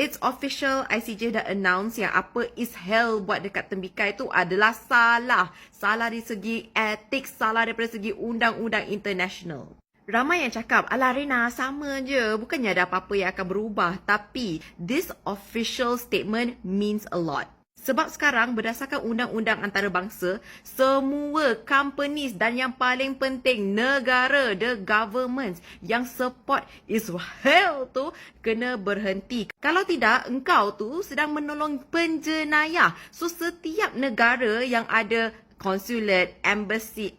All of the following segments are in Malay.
It's official, ICJ dah announce yang apa Ishal buat dekat Tembikar itu adalah salah. Salah dari segi etik, salah daripada segi undang-undang international. Ramai yang cakap, alah Rina, sama je. Bukannya ada apa-apa yang akan berubah. Tapi, this official statement means a lot. Sebab sekarang berdasarkan undang-undang antarabangsa, semua companies dan yang paling penting negara, the governments yang support Ishal tu kena berhenti. Kalau tidak, engkau tu sedang menolong penjenayah. So setiap negara yang ada consulate, embassy,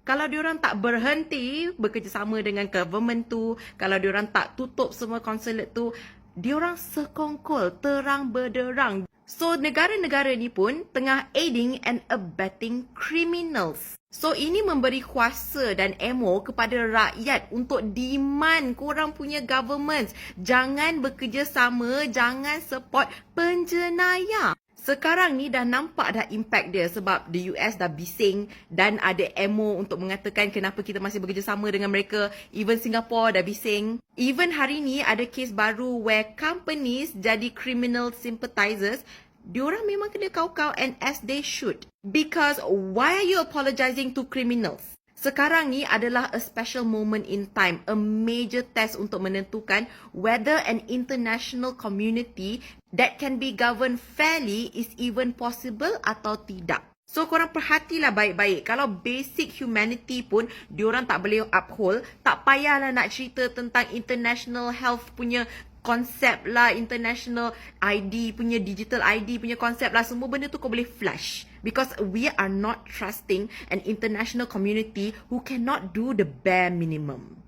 kalau diorang tak berhenti bekerjasama dengan government tu, kalau diorang tak tutup semua consulate tu, diorang sekongkol, terang berderang. So, negara-negara ni pun tengah aiding and abetting criminals. So, ini memberi kuasa dan ammo kepada rakyat untuk demand korang punya governments. Jangan bekerjasama, jangan support penjenayah. Sekarang ni dah nampak dah impact dia sebab the US dah bising dan ada ammo untuk mengatakan kenapa kita masih bekerjasama dengan mereka. Even Singapore dah bising. Even hari ni ada kes baru where companies jadi criminal sympathizers. Diorang memang kena kau-kau and as they should. Because why are you apologizing to criminals? Sekarang ni adalah a special moment in time, a major test untuk menentukan whether an international community that can be governed fairly is even possible atau tidak. So korang perhatilah baik-baik. Kalau basic humanity pun diorang tak boleh uphold, tak payahlah nak cerita tentang international health punya konsep lah, international ID punya, digital ID punya konsep lah. Semua benda tu kau boleh flash. Because we are not trusting an international community who cannot do the bare minimum.